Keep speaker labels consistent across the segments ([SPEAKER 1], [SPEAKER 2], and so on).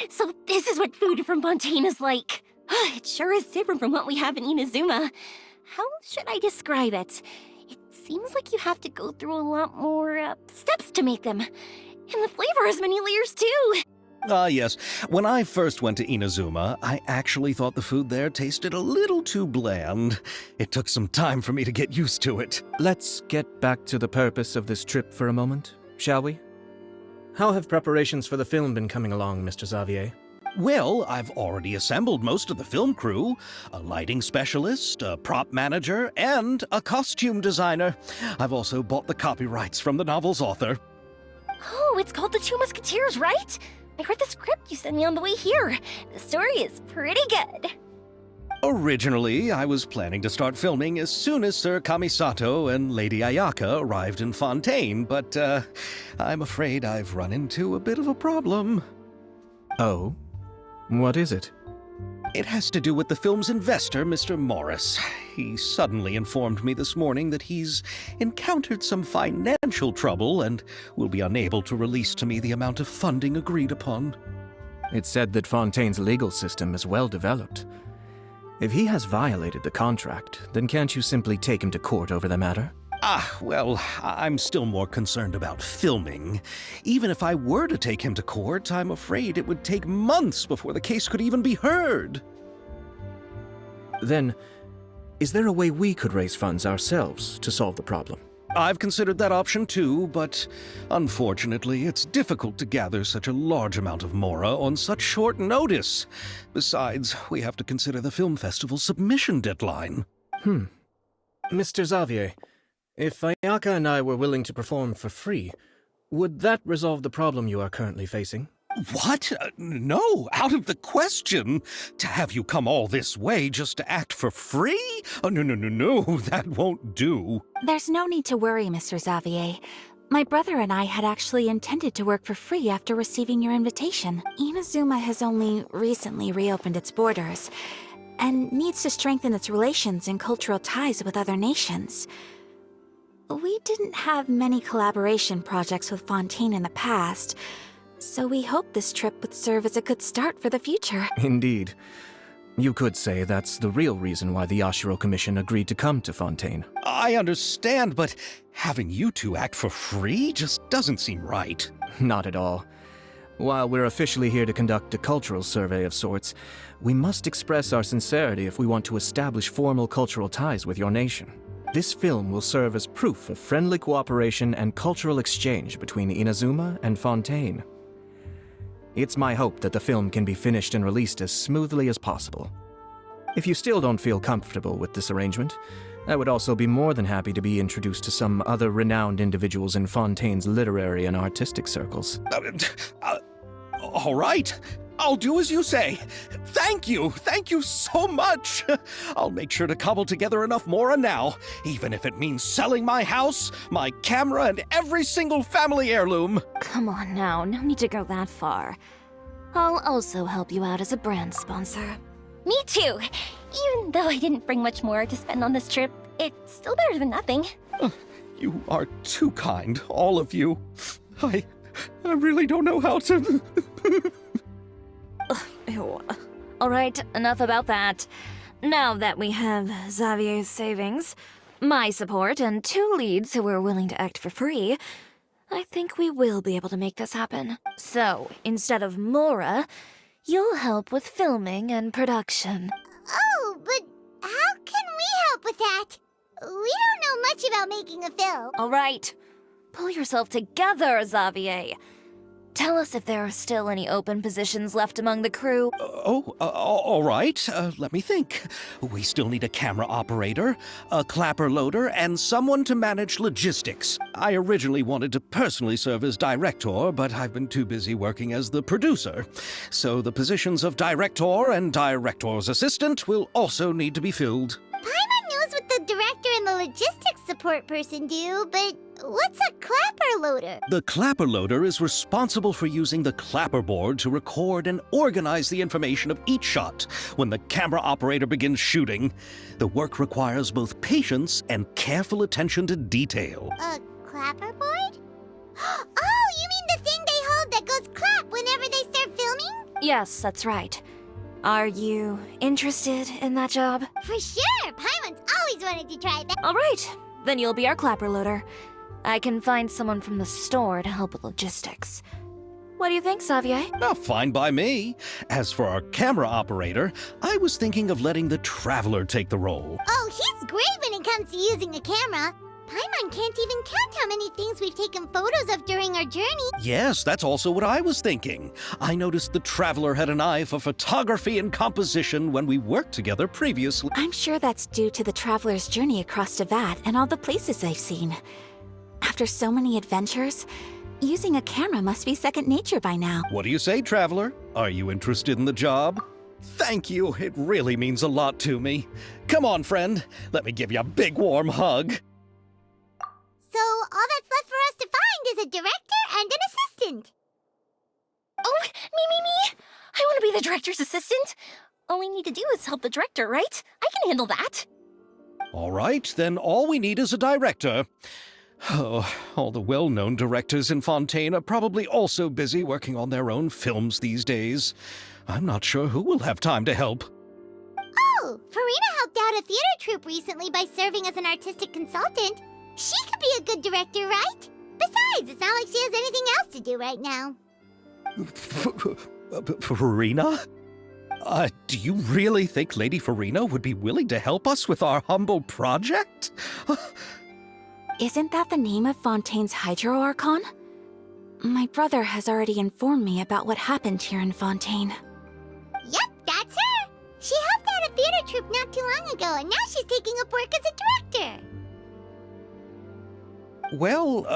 [SPEAKER 1] So this is what food from Fontaine is like. It sure is different from what we have in Inazuma. How should I describe it? It seems like you have to go through a lot more steps to make them. And the flavor has many layers too.
[SPEAKER 2] Yes. When I first went to Inazuma, I actually thought the food there tasted a little too bland. It took some time for me to get used to it.
[SPEAKER 3] Let's get back to the purpose of this trip for a moment, shall we? How have preparations for the film been coming along, Mr. Xavier?
[SPEAKER 2] Well, I've already assembled most of the film crew, a lighting specialist, a prop manager, and a costume designer. I've also bought the copyrights from the novel's author.
[SPEAKER 1] Oh, it's called The Two Musketeers, right? I read the script you sent me on the way here. The story is pretty good.
[SPEAKER 2] Originally, I was planning to start filming as soon as Sir Kamisato and Lady Ayaka arrived in Fontaine, but I'm afraid I've run into a bit of a problem.
[SPEAKER 3] Oh? What is it?
[SPEAKER 2] It has to do with the film's investor, Mr. Morris. He suddenly informed me this morning that he's encountered some financial trouble and will be unable to release to me the amount of funding agreed upon.
[SPEAKER 3] It's said that Fontaine's legal system is well developed. If he has violated the contract, then can't you simply take him to court over the matter?
[SPEAKER 2] Well, I'm still more concerned about filming. Even if I were to take him to court, I'm afraid it would take months before the case could even be heard.
[SPEAKER 3] Then, is there a way we could raise funds ourselves to solve the problem?
[SPEAKER 2] I've considered that option too, but unfortunately, it's difficult to gather such a large amount of mora on such short notice. Besides, we have to consider the film festival's submission deadline.
[SPEAKER 3] Mr. Xavier, if Ayaka and I were willing to perform for free, would that resolve the problem you are currently facing?
[SPEAKER 2] What? No, out of the question. To have you come all this way just to act for free? Oh, no, that won't do.
[SPEAKER 4] There's no need to worry, Mr. Xavier. My brother and I had actually intended to work for free after receiving your invitation. Inazuma has only recently reopened its borders, and needs to strengthen its relations and cultural ties with other nations. We didn't have many collaboration projects with Fontaine in the past, so we hoped this trip would serve as a good start for the future.
[SPEAKER 3] Indeed. You could say that's the real reason why the Yashiro Commission agreed to come to Fontaine.
[SPEAKER 2] I understand, but having you two act for free just doesn't seem right.
[SPEAKER 3] Not at all. While we're officially here to conduct a cultural survey of sorts, we must express our sincerity if we want to establish formal cultural ties with your nation. This film will serve as proof of friendly cooperation and cultural exchange between Inazuma and Fontaine. It's my hope that the film can be finished and released as smoothly as possible. If you still don't feel comfortable with this arrangement, I would also be more than happy to be introduced to some other renowned individuals in Fontaine's literary and artistic circles.
[SPEAKER 2] All right. I'll do as you say. Thank you so much. I'll make sure to cobble together enough mora now, even if it means selling my house, my camera, and every single family heirloom.
[SPEAKER 1] Come on now, no need to go that far. I'll also help you out as a brand sponsor. Me too! Even though I didn't bring much more to spend on this trip, it's still better than nothing.
[SPEAKER 2] You are too kind, all of you. I really don't know how to...
[SPEAKER 1] Ew. Alright, enough about that. Now that we have Xavier's savings, my support, and 2 leads who are willing to act for free, I think we will be able to make this happen. So, instead of Mora, you'll help with filming and production.
[SPEAKER 5] Oh, but how can we help with that? We don't know much about making a film.
[SPEAKER 1] Alright, pull yourself together, Xavier. Tell us if there are still any open positions left among the crew.
[SPEAKER 2] All right. Let me think. We still need a camera operator, a clapper loader, and someone to manage logistics. I originally wanted to personally serve as director, but I've been too busy working as the producer. So the positions of director and director's assistant will also need to be filled.
[SPEAKER 5] Paimon knows what the director and the logistics support person do, but what's a clapper loader?
[SPEAKER 2] The clapper loader is responsible for using the clapper board to record and organize the information of each shot when the camera operator begins shooting. The work requires both patience and careful attention to detail.
[SPEAKER 5] A clapper board? Oh, you mean the thing they hold that goes clap whenever they
[SPEAKER 1] Yes, that's right. Are you interested in that job?
[SPEAKER 5] For sure! Paimon's always wanted to try that.
[SPEAKER 1] All right, then you'll be our clapper loader. I can find someone from the store to help with logistics. What do you think, Xavier?
[SPEAKER 2] Oh, fine by me. As for our camera operator, I was thinking of letting the Traveler take the role.
[SPEAKER 5] Oh, he's great when it comes to using a camera. Paimon can't even count how many things we've taken photos of during our journey.
[SPEAKER 2] Yes, that's also what I was thinking. I noticed the Traveler had an eye for photography and composition when we worked together previously.
[SPEAKER 4] I'm sure that's due to the traveler's journey across Teyvat and all the places they've seen. After so many adventures, using a camera must be second nature by now.
[SPEAKER 2] What do you say, Traveler? Are you interested in the job? Thank you. It really means a lot to me. Come on, friend. Let me give you a big warm hug.
[SPEAKER 5] So all that's left for us to find is a director and an assistant.
[SPEAKER 6] Oh, me! I want to be the director's assistant. All we need to do is help the director, right? I can handle that.
[SPEAKER 2] All right, then all we need is a director. Oh, all the well-known directors in Fontaine are probably also busy working on their own films these days. I'm not sure who will have time to help.
[SPEAKER 5] Oh, Farina helped out a theater troupe recently by serving as an artistic consultant. She could be a good director, right? Besides, it's not like she has anything else to do right now.
[SPEAKER 2] Farina? Do you really think Lady Farina would be willing to help us with our humble project?
[SPEAKER 4] Isn't that the name of Fontaine's Hydro Archon? My brother has already informed me about what happened here in Fontaine.
[SPEAKER 5] Yep, that's her. She helped out a theater troupe not too long ago, and now she's taking up work as a director.
[SPEAKER 2] Well,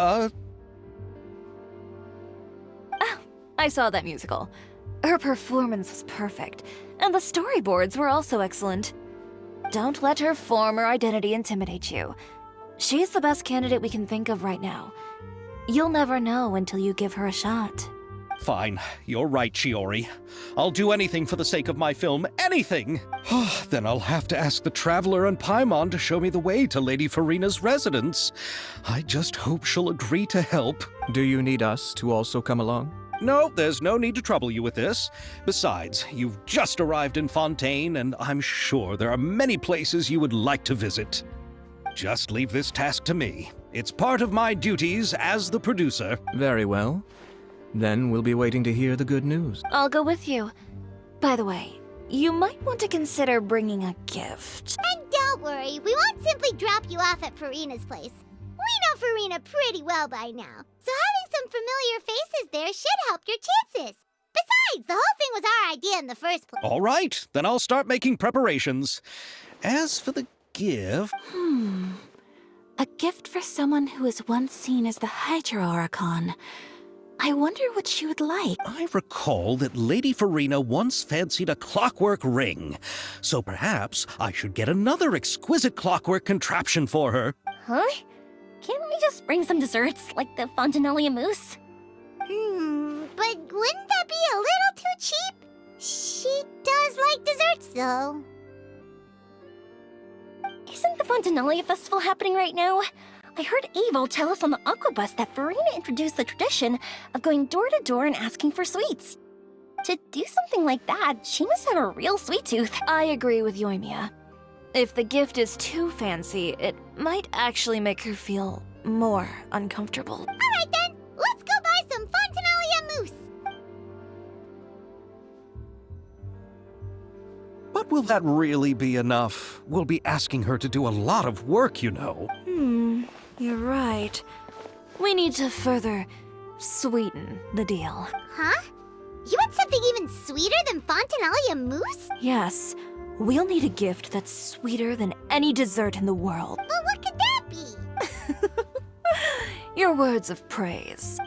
[SPEAKER 1] I saw that musical. Her performance was perfect, and the storyboards were also excellent. Don't let her former identity intimidate you. She's the best candidate we can think of right now. You'll never know until you give her a shot.
[SPEAKER 2] fine. You're right, Shiori. I'll do anything for the sake of my film. Anything! Then I'll have to ask the Traveler and Paimon to show me the way to Lady Farina's residence. I just hope she'll agree to help.
[SPEAKER 3] Do you need us to also come along?
[SPEAKER 2] No, there's no need to trouble you with this. Besides, you've just arrived in Fontaine, and I'm sure there are many places you would like to visit. Just leave this task to me. It's part of my duties as the producer.
[SPEAKER 3] Very well. Then we'll be waiting to hear the good news.
[SPEAKER 1] I'll go with you. By the way, you might want to consider bringing a gift.
[SPEAKER 5] And don't worry, we won't simply drop you off at Farina's place. We know Farina pretty well by now, so having some familiar faces there should help your chances. Besides, the whole thing was our idea in the first place.
[SPEAKER 2] All right, then I'll start making preparations. As for the gift...
[SPEAKER 4] A gift for someone who was once seen as the Hydro Archon. I wonder what she would like.
[SPEAKER 2] I recall that Lady Farina once fancied a clockwork ring, so perhaps I should get another exquisite clockwork contraption for her.
[SPEAKER 6] Huh? Can't we just bring some desserts, like the Fontanellia mousse?
[SPEAKER 5] But wouldn't that be a little too cheap? She does like desserts, though.
[SPEAKER 6] Isn't the Fontanellia festival happening right now? I heard Avo tell us on the Aquabus that Farina introduced the tradition of going door to door and asking for sweets. To do something like that, she must have a real sweet tooth.
[SPEAKER 1] I agree with Yoimiya. If the gift is too fancy, it might actually make her feel more uncomfortable.
[SPEAKER 5] Alright then, let's go buy some Fontanellia mousse.
[SPEAKER 2] But will that really be enough? We'll be asking her to do a lot of work, you know.
[SPEAKER 1] You're right. We need to further sweeten the deal.
[SPEAKER 5] Huh? You want something even sweeter than Fontanellia mousse?
[SPEAKER 1] Yes, we'll need a gift that's sweeter than any dessert in the world.
[SPEAKER 5] But what could that be?
[SPEAKER 1] Your words of praise.